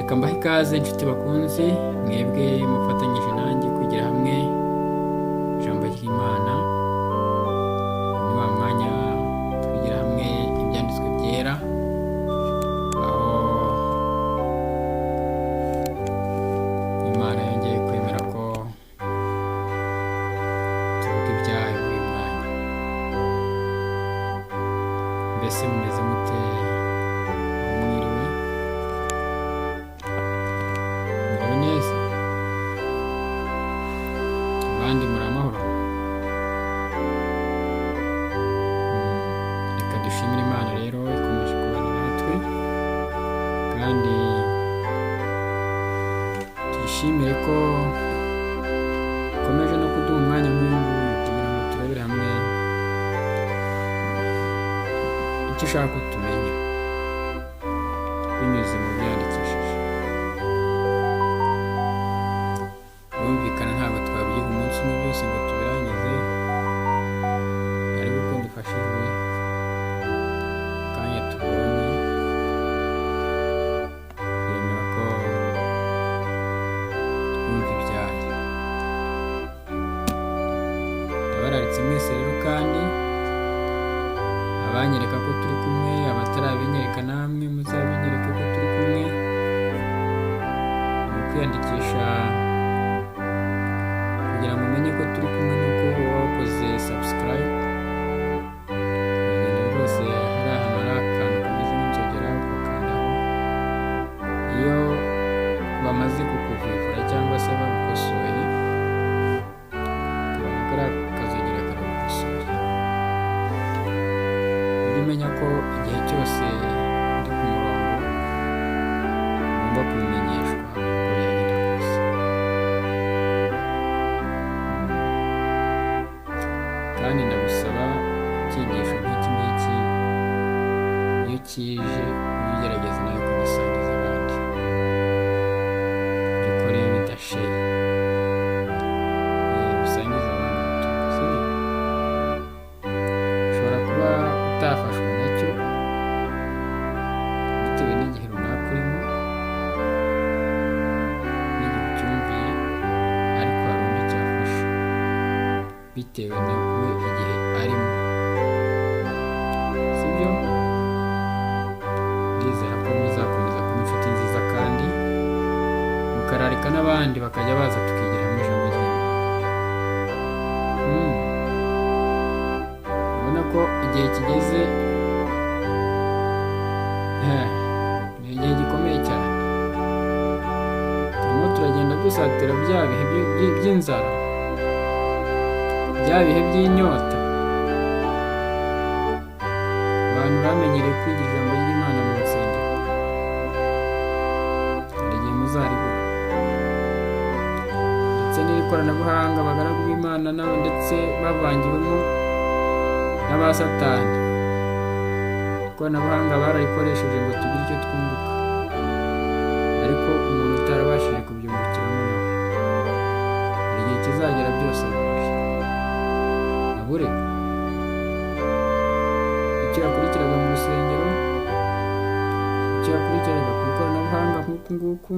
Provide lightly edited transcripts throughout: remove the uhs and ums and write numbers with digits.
reka mbahe ikaze inshuti bakunze mwebwe mufatanyije nanjye kugira hamwe ijambo ry'Imana. Ni wa mwanya twigira hamwe ibyanditswe byera, aho Imana yongeye kwemera ko tuvuga ibyayo buri mwanya. Mbese mumeze mute? Mwiriwe? Muriwe neza? Abandi muri amahoro? Reka dushimire Imana rero ikomeje kubana natwe, kandi tuyishimire ko ikomeje no kuduha umwanya nk'uyu nguyu kugira ngo turebere hamwe icyo ushaka ko tumenya binyuze mu byandikishije. Birumvikana ntabwo twabyiga umunsi umwe byose ngo tubirangize, ariko uko dufashijwe akanya tubonye yemera ko twumva ibyayo. Ndabararitse mwese rero, kandi abanyereka ko turi kumwe, abatarabinyereka namwe muzabinyereke ko turi kumwe. Ni ukwiyandikisha kugira ngo umenye ko turi kumwe, nuko uba wakoze subscribe. Uragenda rwose, hari ahantu hari akantu kameze nk'inzogera ugakandaho. Iyo bamaze kukuvivura cyangwa se bagukosoye, ukabona kariya kazogera karagukosoye, ujye umenya ko igihe cyose ndi ku murongo ugomba kubimenyeshwa uko byagenda kose. Kandi ndagusaba icyigisho nk'iki ngiki iyo kije ujye ugerageza nawe kugisangiza abandi, gikore bidasheye, bisangiza abantu ubutumwa, sibyo? Ushobora kuba utafashwe nacyo bitewe n'igihe runaka urimo, n'igihe ucyumviye, ariko hari undi cyafasha bitewe nawe igihe arimo, sibyo? Ndizera ko muzakomeza kuba inshuti nziza, kandi mukararika n'abandi bakajya baza tukigira hamwe ijambo ry'Imana. Ubona ko igihe kigeze, ni igihe gikomeye cyane. Turimo turagenda dusatira bya bihe by'inzara, bya bihe by'inyota. Abantu bamenyereye kwiga ijambo ry'Imana mu nsengero, hari igihe muzaribura. Ndetse n'iri koranabuhanga, abagaragu b'Imana nabo ndetse bavangiwemo n'aba Satani. Ikoranabuhanga bararikoresheje ngo tugire icyo twunguka, ariko umuntu utarabashije kubyungukiramo nawe, hari igihe kizagera byose abure icyo yakurikiraga mu rusengero, icyo yakurikiraga ku ikoranabuhanga nk'uku nguku.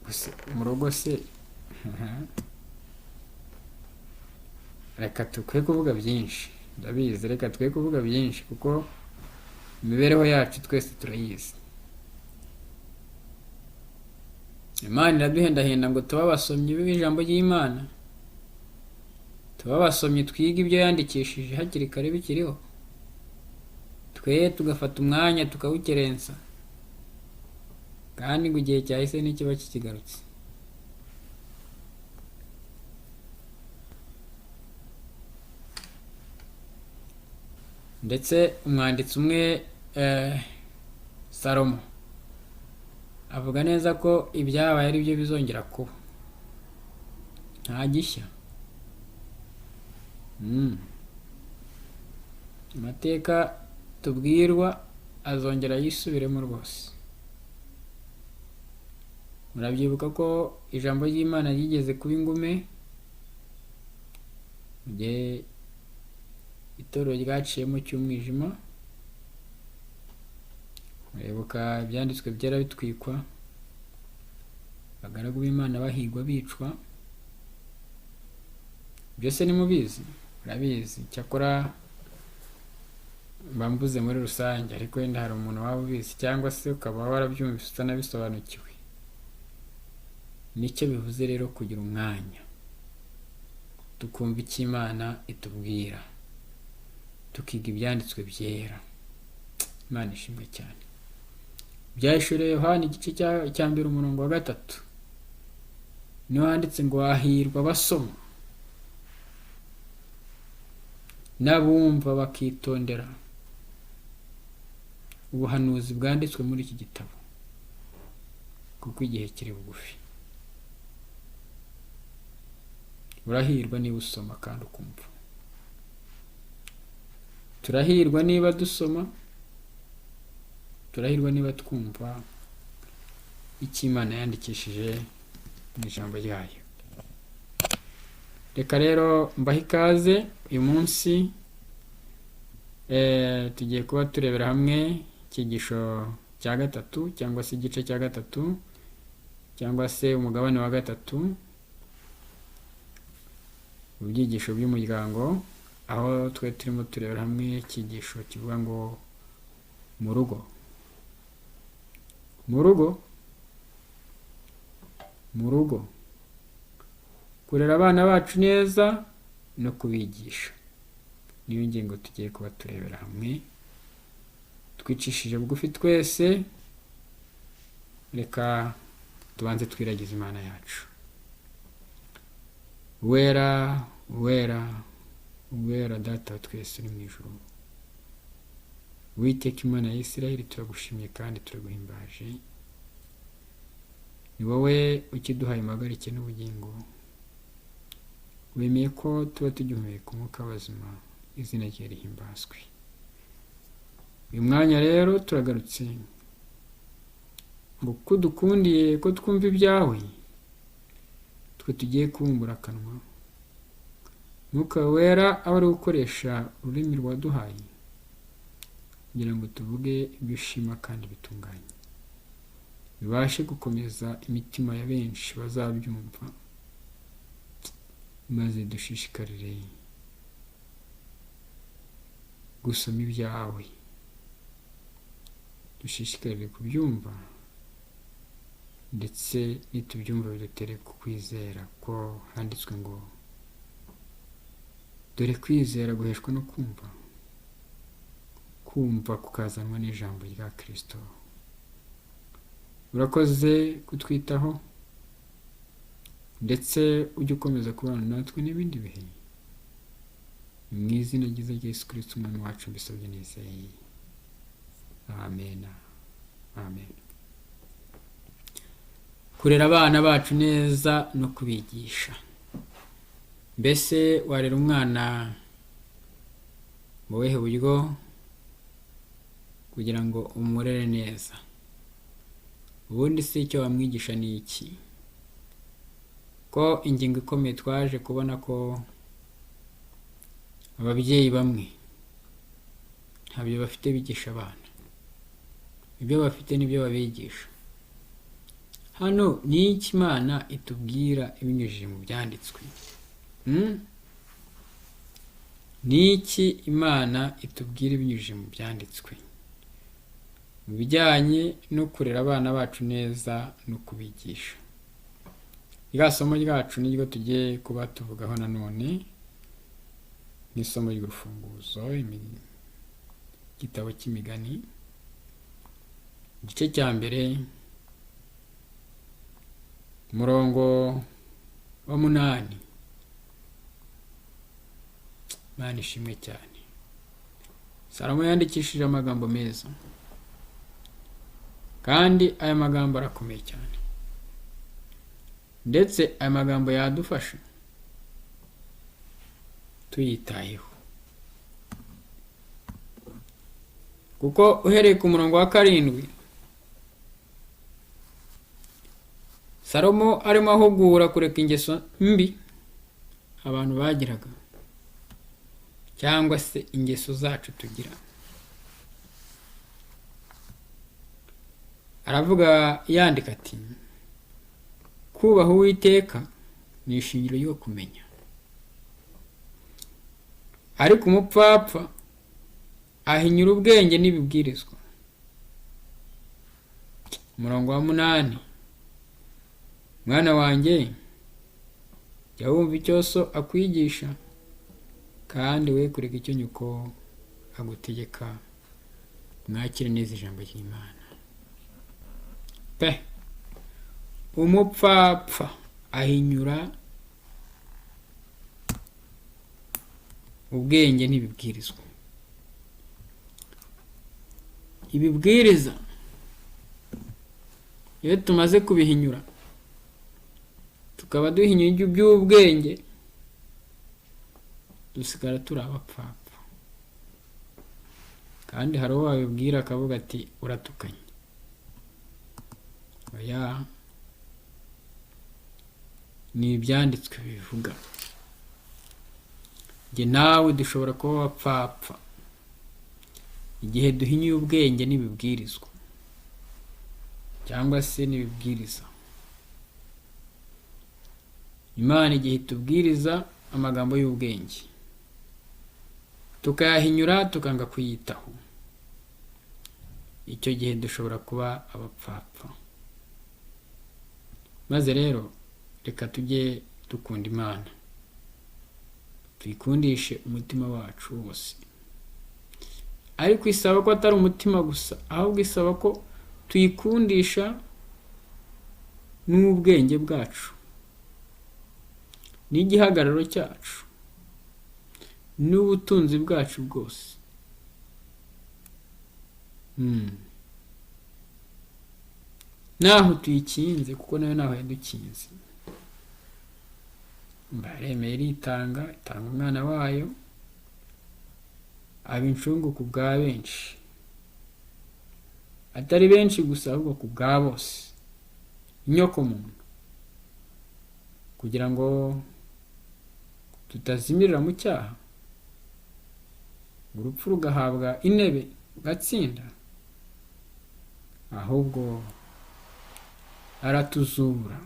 Gusa mu rugo se reka twe kuvuga byinshi, ndabizi, reka twe kuvuga byinshi kuko imibereho yacu twese turayizi. Imana iraduhendahenda ngo tube abasomyi b'ijambo ry'Imana, tube abasomyi twiga ibyo yandikishije hakiri kare bikiriho, twe tugafata umwanya tukawukerensa, kandi ngo igihe cyahise ntikiba kikigarutse. Ndetse umwanditsi umwe Salomo avuga neza ko ibyabaye ari byo bizongera kuba, nta gishya. Amateka tubwirwa azongera yisubiremo rwose. Murabyibuka ko ijambo ry'Imana ryigeze kuba ingume mu gihe itorero ryaciyemo cy'umwijima, muribuka ibyanditswe byera bitwikwa, abagaragu b'Imana bahigwa bicwa. Byose ni mubizi, murabizi. Cyakora bambuze muri rusange, ariko wenda hari umuntu waba ubizi cyangwa se ukaba warabyumvise utanabisobanukiwe. Nicyo bivuze rero kugira umwanya tukumva icyo Imana itubwira, tukiga ibyanditswe byera. Imana ishimwe cyane. Byahishuriwe Yohana igice cya 2 umurongo wa 3, niho handitse ngo hahirwa abasoma n'abumva bakitondera ubuhanuzi bwanditswe muri iki gitabo, kuko igihe kiri bugufi. Urahirwa niba usoma kandi ukumva. Turahirwa niba dusoma, turahirwa niba twumva icyo Imana yandikishije mu ijambo ryayo. Reka rero mbahe ikaze uyu munsi. Tugiye kuba turebera hamwe icyigisho cya 3 cyangwa se igice cya 3 cyangwa se umugabane wa 3 mu byigisho by'umuryango, aho twe turimo turebera hamwe icyigisho kivuga ngo mu rugo. Mu rugo kurera abana bacu neza no kubigisha, niyo ngingo tugiye kuba turebera hamwe. Twicishije bugufi twese, reka tubanze twiragize Imana yacu. Uwera, uwera, uwera Data wa twese uri mu ijuru, Uwiteka Imana ya Isiraheli, turagushimye kandi turaguhimbaje. Ni wowe ukiduhaye impagarike n'ubugingo. Wemeye ko tuba tugihumeka umwuka w'abazima, izina rye rihimbazwe. Uyu mwanya rero turagarutse ngo ko dukundiye ko twumva ibyawe, twe tugiye kubumbura akanwa. Mwuka wera aba ari gukoresha ururimi rwaduhaye kugira ngo tuvuge ibyo ushima kandi bitunganye, bibashe gukomeza imitima ya benshi bazabyumva, maze dushishikarire gusoma ibyawe, dushishikarire kubyumva, ndetse nitubyumva bidutere kukwizera, ko handitswe ngo dore kwizera guheshwa no kumva, kumva kukazanwa n'ijambo rya Kristo. Urakoze kutwitaho, ndetse ujye ukomeza kubana natwe n'ibindi bihe. Mu izina ryiza rya Yesu Kristo umwami wacu mbisabye nizeye. Amen. Amen. Kurera abana bacu neza no kubigisha. Mbese warera umwana mu buhe buryo kugira ngo umurere neza? Ubundi se icyo wamwigisha ni iki? Ko ingingo ikomeye twaje kubona ko ababyeyi bamwe ntabyo bafite bigisha abana, ibyo bafite nibyo babigisha. Hano ni iki Imana itubwira ibinyujije mu byanditswe? Ni iki Imana itubwira ibinyujije mu byanditswe mu bijyanye no kurera abana bacu neza no kubigisha? Iriya somo ryacu niryo tugiye kuba tuvugaho nanone, n'isomo ry'urufunguzo, igitabo cy'imigani, igice cya 1 umurongo wa 8. Imana ishimwe cyane. Salomo yandikishije amagambo meza, kandi aya magambo arakomeye cyane, ndetse aya magambo yadufasha tuyitayeho, kuko uhereye ku murongo wa 7 Salomo arimo ahugura kureka ingeso mbi abantu bagiraga, cyangwa se ingeso zacu tugira. aravuga yandika ati kubaha Uwiteka ni ishingiro ryo kumenya, ariko umupfapfa ahinyura ubwenge n'ibibwirizwa. Umurongo wa 8, mwana wanjye jya wumva icyo so akwigisha, kandi we kureka icyo nyuko agutegeka. Mwakire neza ijambo ry'Imana. Umupfapfa ahinyura ubwenge n'ibibwirizwa. Ibibwiriza iyo tumaze kubihinyura tukaba duhinyura iby'ubwenge, dusigara turi abapfapfa. Kandi hari uwo wabibwira akavuga ati uratukanye. Oya, ni ibyanditswe bivuga. Jye nawe dushobora kuba abapfapfa igihe duhinyuye ubwenge n'ibibwirizwa cyangwa se n'ibibwiriza. Imana igihe tubwiriza amagambo y'ubwenge tukayahinyura tukanga kuyitaho, icyo gihe dushobora kuba abapfapfa. Maze rero reka tujye dukunda Imana, tuyikundishe umutima wacu wose. Ariko isaba ko atari umutima gusa, ahubwo isaba ko tuyikundisha n'ubwenge bwacu, n'igihagararo cyacu, n'ubutunzi bwacu bwose. Naho tuyikinze, kuko nayo naho yadukinze. Mbaremeye itanga umwana wayo aba incungu ku bwa benshi, atari benshi gusa ahubwo ku bwa bose, inyoko muntu, kugira ngo tutazimirira mu cyaha, urupfu rugahabwa intebe ugatsinda, ahubwo aratuzura,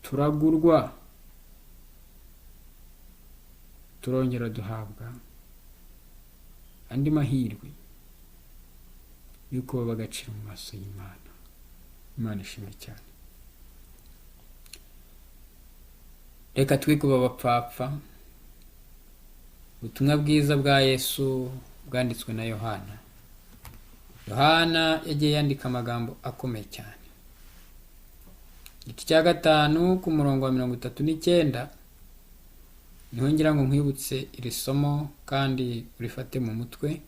turagurwa, turongera duhabwa andi mahirwe yuko bagacira mu maso y'Imana. Imana ishimwe cyane. Reka twikuba abapfapfa. Ubutumwa bwiza bwa Yesu bwanditswe na Yohana. Yohana yagiye yandika amagambo akomeye cyane. Igice cya 5 ku murongo wa 39 niho ngira ngo nkwibutse iri somo kandi urifate mu mutwe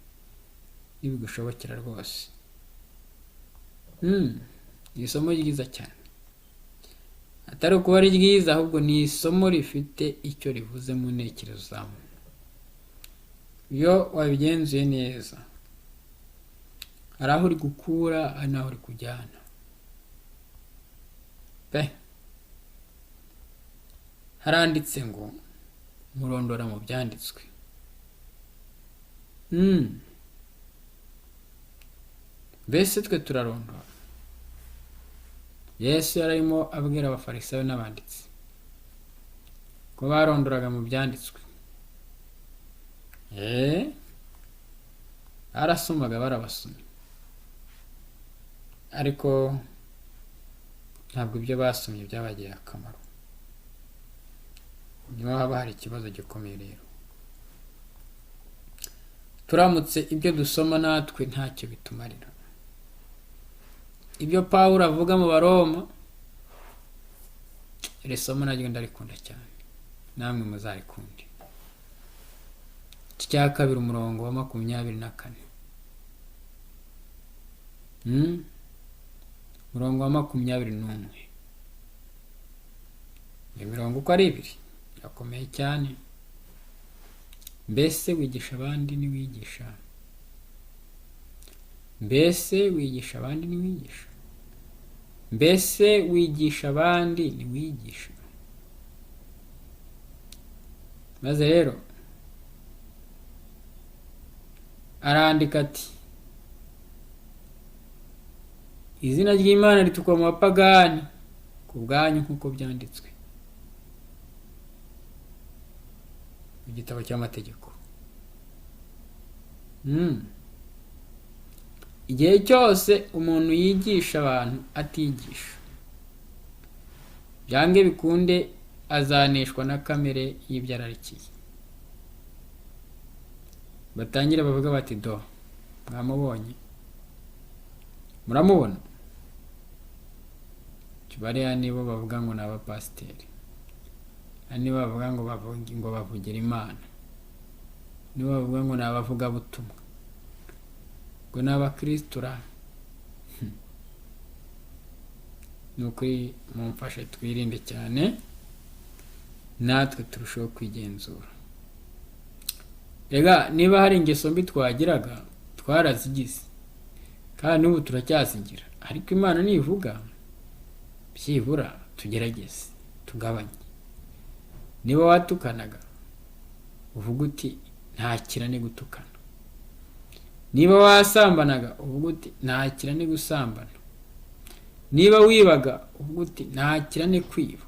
nibigushobokera rwose. Iri somo ryiza cyane, atari ukuba ari ryiza, ahubwo ni isomo rifite icyo rivuze mu ntekerezo zawe iyo wabigenzuye neza. Hari aho uri gukura, hari n'aho uri kujyana. Haranditse ngo murondora mu byanditswe. Mbese twe turarondora? Yesu yarimo abwira abafarisayo n'abanditsi ko barondoraga mu byanditswe. Arasomaga barabasomye, ariko ntabwo ibyo basomye byabagiye akamaro. Niho haba hari ikibazo gikomeye rero. Turamutse ibyo dusoma natwe ntacyo bitumarira. Ibyo Pawulo avuga mu Baroma, iri somo naryo ndarikunda cyane, namwe muzarikunde. Igice cya 2 umurongo wa 24. Umurongo wa 21. Imirongo uko ari 2 irakomeye cyane. Mbese wigisha abandi niwigisha? Mbese wigisha abandi niwigisha? Mbese wigisha abandi niwigisha? Maze rero arandika ati izina ry'Imana ritukwa mu bapagani ku bwanyu nk'uko byanditswe mu gitabo cy'amategeko. Igihe cyose umuntu yigisha abantu atigisha, byange bikunde azaneshwa na kamere y'ibyo ararikiye. Batangira bavuga bati do mwamubonye, muramubona. Bariya nibo bavuga ngo ni abapasiteri, nibo bavuga ngo bavugira Imana, nibo bavuga ngo ni abavugabutumwa, ngo ni abakristo. Ni ukuri mumfashe twirinde cyane, natwe turushaho kwigenzura. Rega niba hari ingeso mbi twagiraga twarazigize kandi n'ubu turacyazigira, ariko Imana nivuga byibura tugerageze tugabanye. Niba watukanaga uvuga uti ntakira ni gutukana, niba wasambanaga uvuga uti ntakira ni gusambana, niba wibaga uvuga uti ntakira ni kwiba,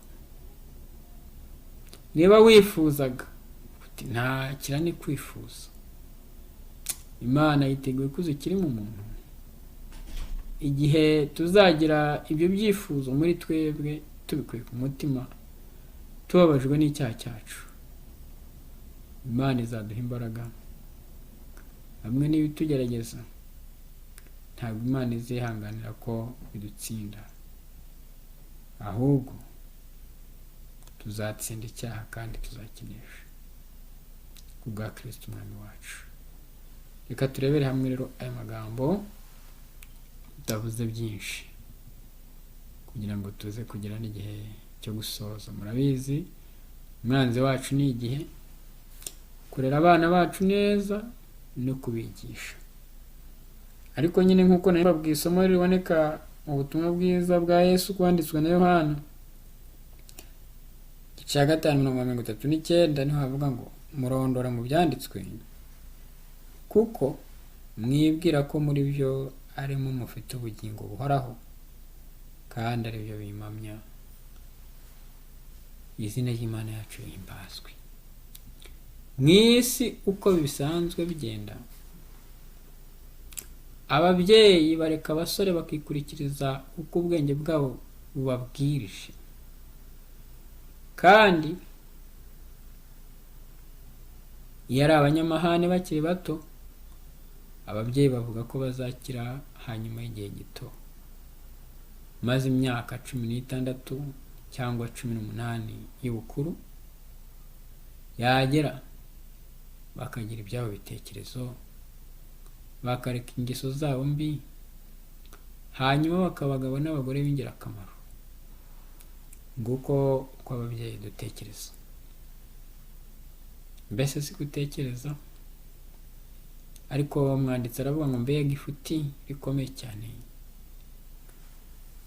niba wifuzaga uti ntakira ni kwifuza. Imana yiteguye kuza ikiri mu muntu. Igihe tuzagira ibyo byifuzo muri twebwe tubikuye ku mutima, tubabajwe n'icyaha cyacu, Imana izaduha imbaraga. Hamwe n'ibitugerageza ntabwo Imana izihanganira ko bidutsinda, ahubwo tuzatsinda icyaha kandi tuzakinesha kubwa Kristo umwami wacu. Reka turebere hamwe rero aya magambo tutavuze byinshi kugira ngo tuze kugira n'igihe cyo gusoza. Murabizi umwanzi wacu ni igihe, kurera abana bacu neza no kubigisha. Ariko nyine nk'uko nari mbabwiye, isomo riboneka mu butumwa bwiza bwa Yesu kwanditswe na Yohana igice cya 5:39, niho havuga ngo murondora mu byanditswe kuko mwibwira ko muri byo arimo mufite ubugingo buhoraho, kandi ari byo bimamya. Izina ry'Imana yacu rihimbazwe. Mu isi uko bisanzwe bigenda, ababyeyi bareka abasore bakikurikiriza uko ubwenge bwabo bubabwirije, kandi iyo ari abanyamahane bakiri bato, ababyeyi bavuga ko bazakira hanyuma y'igihe gito, maze imyaka 16 cyangwa 18 y'ubukuru yagera bakagira ibyabo bitekerezo, bakareka ingeso zabo mbi, hanyuma bakaba abagabo n'abagore b'ingirakamaro. Nguko uko ababyeyi dutekereza. Mbese si gutekereza? Ariko umwanditsi aravuga ngo mbega ifuti rikomeye cyane.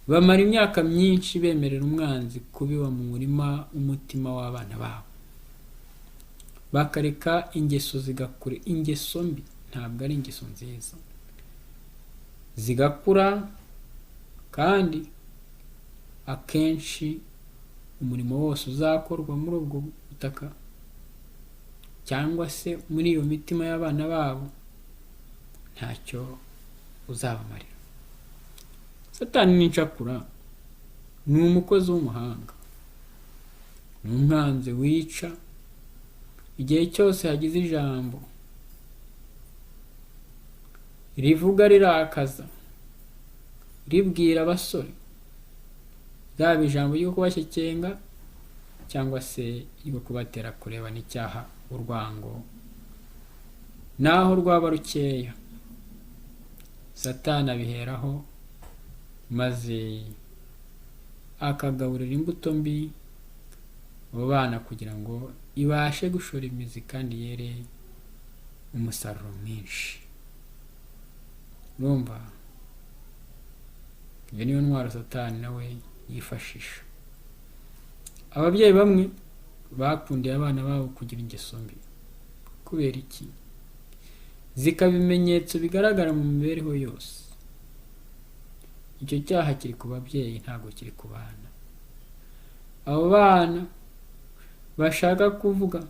Bamara imyaka myinshi bemerera umwanzi kubiba mu murima umutima w'abana babo, bakareka ingeso zigakura. Ingeso mbi ntabwo ari ingeso nziza, zigakura, kandi akenshi umurimo wose uzakorwa muri ubwo butaka cyangwa se muri iyo mitima y'abana babo ntacyo uzabamarira. Satani n'incakura ni umukozi w'umuhanga, ni umwanzi wica. Igihe cyose hagize ijambo rivuga rirakaza, ribwira abasore, ryaba ijambo ryo kubashyekenga cyangwa se ryo kubatera kureba n'icyaha, urwango, naho rwaba rukeya, Satani abiheraho maze akagaburira imbuto mbi abo bana kugira ngo ibashe gushora imizi kandi yere umusaruro mwinshi. Urumva, iyo niyo ntwaro Satani nawe yifashisha. Ababyeyi bamwe bakundiye abana babo kugira ingeso mbi. Kubera iki? Zikaba ibimenyetso bigaragara mu mibereho yose. icyo cyaha kiri ku babyeyi, ntabwo kiri ku bana. Abo bana bashaka kuvuga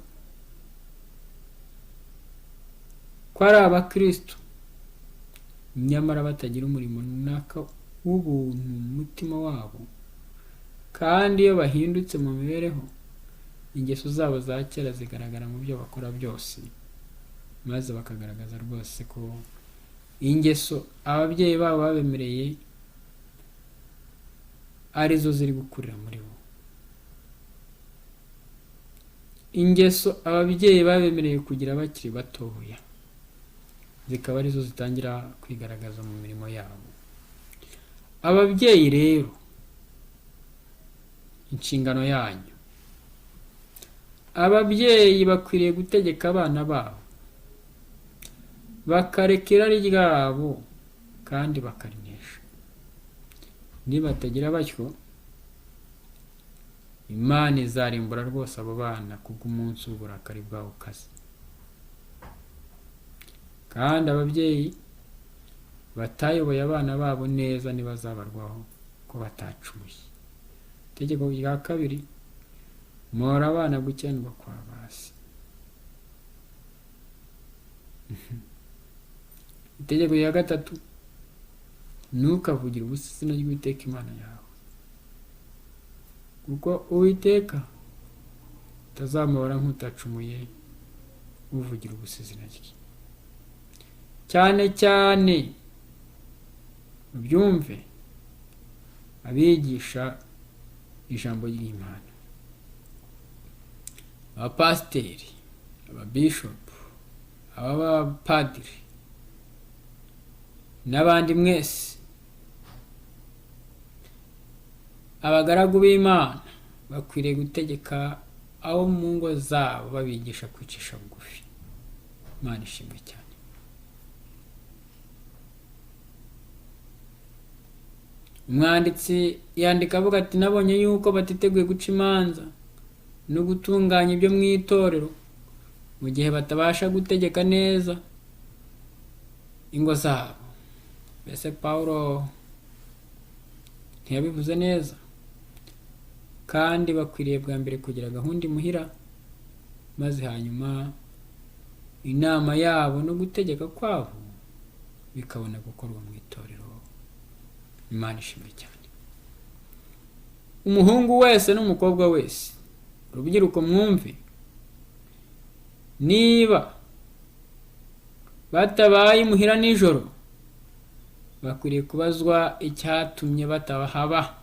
ko ari abakristo nyamara batagira umurimo runaka w'ubuntu mu mutima wabo, kandi iyo bahindutse mu mibereho, ingeso zabo za kera zigaragara mu byo bakora byose, maze bakagaragaza rwose ko ingeso ababyeyi babo babemereye arizo ziri gukurira muri bo. Ingeso ababyeyi babemereye kugira bakiri batoya zikaba arizo zitangira kwigaragaza mu mirimo yabo. Ababyeyi rero, inshingano yanyu, ababyeyi bakwiriye gutegeka abana babo, bakareka irari ryabo kandi bakarinesha. Nibatagira batyo, Imana izarimbura rwose abo bana kubw'umunsi w'uburakari bwawo ukaze. Kandi ababyeyi batayoboye abana babo neza ntibazabarwaho ko batacumuye. Itegeko rya kabiri, muhora abana gukiranirwa kwa basi. Itegeko rya gatatu, ntukavugire ubusa izina ry'Uwiteka Imana yawe, kuko Uwiteka utazamubara nk'utacumuye uvugira ubusa izina rye. Cyane cyane mubyumve abigisha ijambo ry'Imana, abapasiteri, ababishopu, abapadiri n'abandi mwese, abagaragu b'Imana bakwiriye gutegeka abo mu ngo zabo babigisha kwicisha bugufi. Imana ishimwe cyane. Umwanditsi yandika avuga ati, nabonye yuko batiteguye guca imanza no gutunganya ibyo mu itorero mu gihe batabasha gutegeka neza ingo zabo. Mbese Pawulo ntiyabivuze neza? Kandi bakwiriye bwa mbere kugira gahunda imuhira, maze hanyuma inama yabo no gutegeka kwabo bikabona gukorwa mu itorero. Imana ishimwe cyane. Umuhungu wese n'umukobwa wese, urubyiruko mwumve, niba batabaye imuhira nijoro, bakwiriye kubazwa icyatumye batabahaba.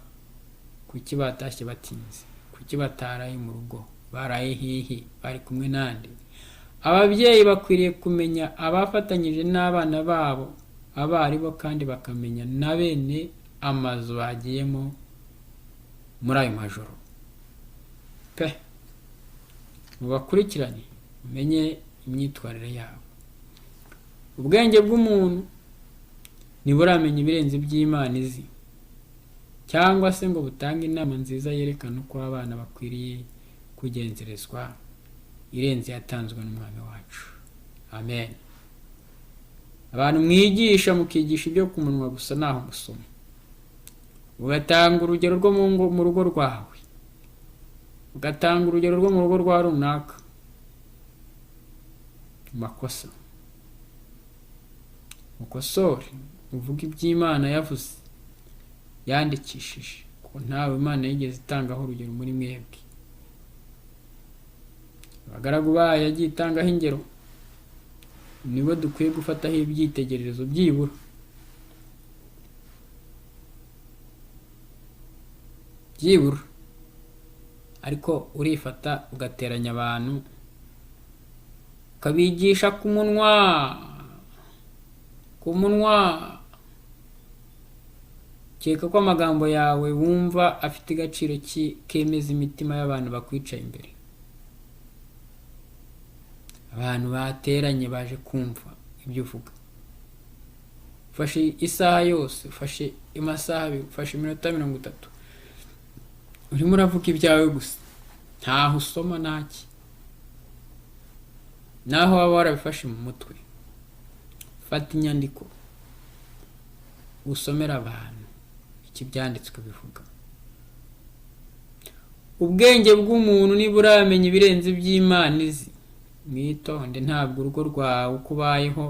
Kuki batashye batinze? Kuki bataraye mu rugo? Baraye hehe? Bari kumwe nande? Ababyeyi bakwiriye kumenya abafatanyije n'abana babo abo ari bo, kandi bakamenya na bene amazu bagiyemo muri ayo majoro. Mubakurikirane, umenye imyitwarire yabo. Ubwenge bw'umuntu ntiburamenya ibirenze by'Imana izi, cyangwa se ngo butange inama nziza yerekana uko abana bakwiriye kugenzerezwa irenze yatanzwe n'Umwami wacu. Amen. Abantu mwigisha mukigisha ibyo ku munwa gusa naho musoma, ugatanga urugero rwo mu rugo rwawe, ugatanga urugero rwo mu rugo rwa runaka, makosa mukosore, uvuga iby'Imana yavuze yandikishije, ko ntawe Imana yigeze itangaho urugero muri mwebwe. Abagaragu bayo yagiye itangaho ingero, nibo dukwiye gufataho ibyitegererezo byibura. Ariko urifata ugateranya abantu ukabigisha ku munwa, keka ko amagambo yawe wumva afite agaciro kemeza imitima y'abantu bakwicaye imbere. Abantu bateranye baje kumva ibyo uvuga. Ufashe isaha yose, ufashe amasaha abiri, ufashe iminota 30, urimo uravuga ibyawe gusa, ntaho usoma ntaki, naho waba warabifashe mu mutwe. Fata inyandiko usomera abantu, iki byanditswe bivuga. Ubwenge bw'umuntu niburamenya ibirenze iby'Imana izi, mwitonde, ntabwo urugo rwawe uko ubayeho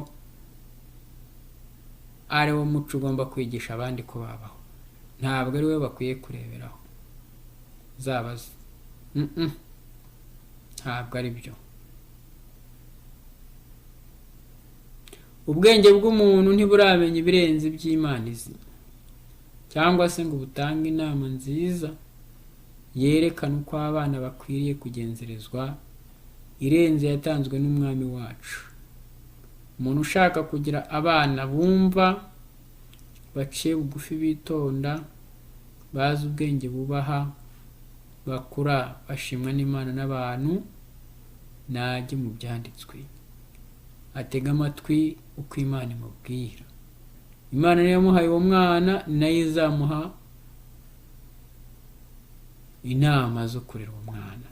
ari wo muco ugomba kwigisha abandi ko babaho. Ntabwo ari we bakwiye kureberaho zabaze. Ntabwo ari byo. Ubwenge bw'umuntu ntiburamenya ibirenze iby'Imana izi, cyangwa se ngo butange inama nziza yerekana uko abana bakwiriye kugenzerezwa irenze yatanzwe n'Umwami wacu. Umuntu ushaka kugira abana bumva, baciye bugufi, bitonda, bazi ubwenge, bubaha, bakura bashimwa n'Imana n'abantu, najye mu byanditswe, atega amatwi uko Imana imubwira. Imana niyo yamuhaye uwo mwana, nayo izamuha inama zo kurera uwo mwana.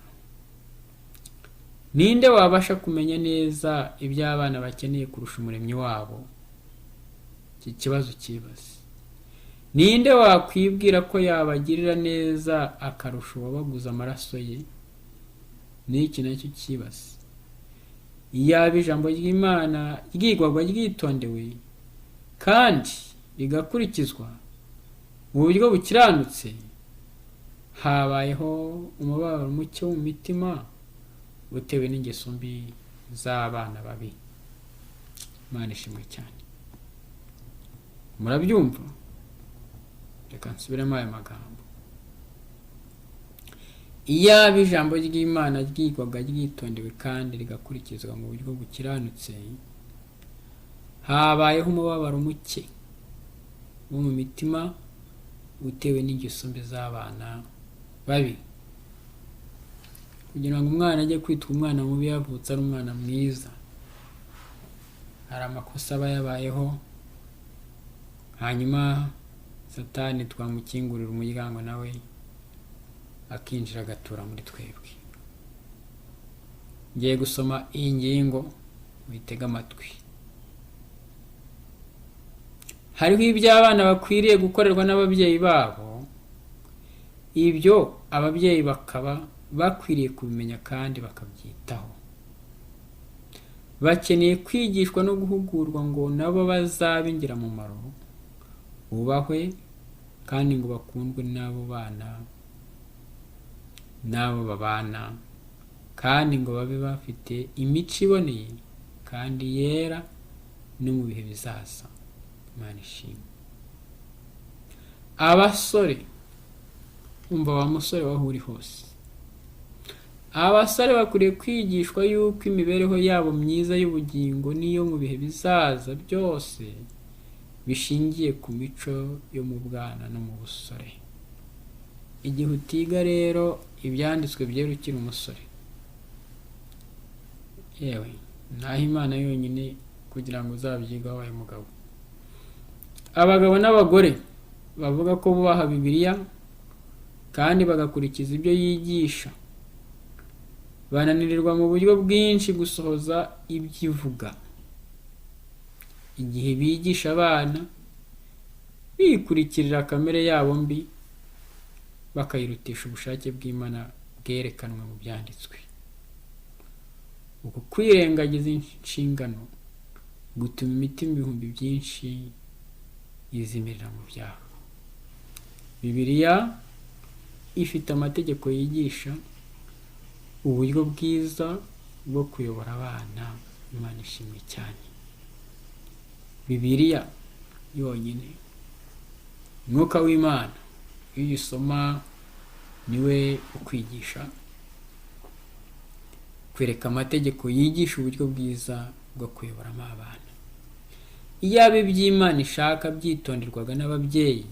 Ninde wabasha kumenya neza ibyo abana bakeneye kurusha umuremyi wabo? Iki kibazo kibaze. Ninde wakwibwira ko yabagirira neza akarusha uwabaguze amaraso ye? N'iki nacyo kibaze. Iyaba ijambo ry'Imana ryigwaga ryitondewe kandi rigakurikizwa mu buryo bukiranutse, habayeho umubabaro muke mu mitima butewe n'ingeso mbi z'abana babi. Imana ishimwe cyane. Murabyumva? Reka nsubiremo aya magambo. Iyaba ijambo ry'Imana ryigwaga ryitondewe kandi rigakurikizwa mu buryo bukiranutse, habayeho umubabaro muke wo mu mitima utewe n'ingeso mbi z'abana babi. Kugira ngo umwana ajye kwitwa umwana mubi yavutse ari umwana mwiza, hari amakosa aba yabayeho, hanyuma Satani twamukingurira umuryango nawe akinjira agatura muri twebwe. Ngiye gusoma iyi ngingo, mwitega amatwi. Hariho ibyo abana bakwiriye gukorerwa n'ababyeyi babo, ibyo ababyeyi bakaba bakwiriye kubimenya kandi bakabyitaho. Bakeneye kwigishwa no guhugurwa ngo nabo bazabe ingirakamaro, bubahwe kandi ngo bakundwe n'abo bana n'abo babana, kandi ngo babe bafite imico iboneye kandi yera no mu bihe bizaza. Imana ishimwe. Abasore, umva wa musore waho uri hose, abasore bakwiriye kwigishwa yuko imibereho yabo myiza y'ubugingo n'iyo mu bihe bizaza byose bishingiye ku mico yo mu bwana no mu busore. Igihe utiga rero ibyanditswe byera ukiri umusore, yewe naho Imana yonyine kugira ngo uzabyiga wabaye umugabo. Abagabo n'abagore bavuga ko bubaha Bibiliya kandi bagakurikiza ibyo yigisha, bananirirwa mu buryo bwinshi gusohoza ibyivuga. Igihe bigisha abana bikurikirira kamere yabo mbi, bakayirutisha ubushake bw'Imana bwerekanwe mu byanditswe. Uku kwirengagiza inshingano gutuma imitima ibihumbi byinshi yizimirira mu byaha. Bibiliya ifite amategeko yigisha uburyo bwiza bwo kuyobora abana. Imana ishimwe cyane. Bibiliya yonyine, Umwuka w'Imana iyo uyisoma niwe ukwigisha, kwereka amategeko yigisha uburyo bwiza bwo kuyoboramo abana. Iyaba iby'Imana ishaka byitonderwaga n'ababyeyi,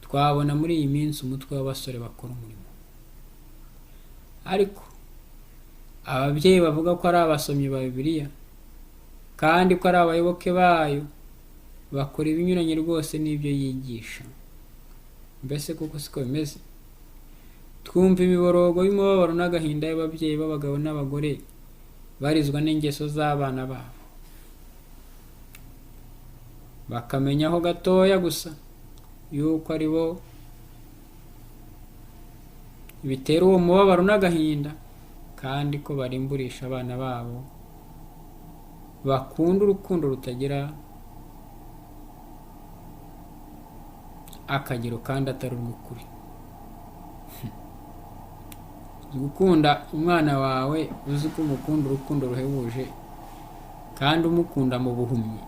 twabona muri iyi minsi umutwe w'abasore bakora umurimo. Ariko ababyeyi bavuga ko ari abasomyi ba Bibiliya kandi ko ari abayoboke bayo, bakora ibinyuranye rwose n'ibyo yigisha. Mbese kuko siko bimeze? Twumva imiborogo y'umubabaro n'agahinda y'ababyeyi b'abagabo n'abagore barizwa n'ingeso z'abana babo. Bakamenyaho gatoya gusa yuko ari bo bitera uwo mubabaro n'agahinda, kandi ko barimburisha abana babo bakunda urukundo rutagira akagero kandi atari urw'ukuri. Gukunda umwana wawe uzi ko umukunda urukundo ruhebuje kandi umukunda mu buhumyi,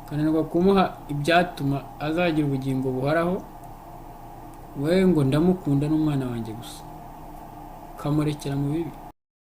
kananirwa kumuha ibyatuma azagira ubugingo buhoraho, we ngo ndamukunda n'umwana wanjye gusa, ukamurekera mu bibi.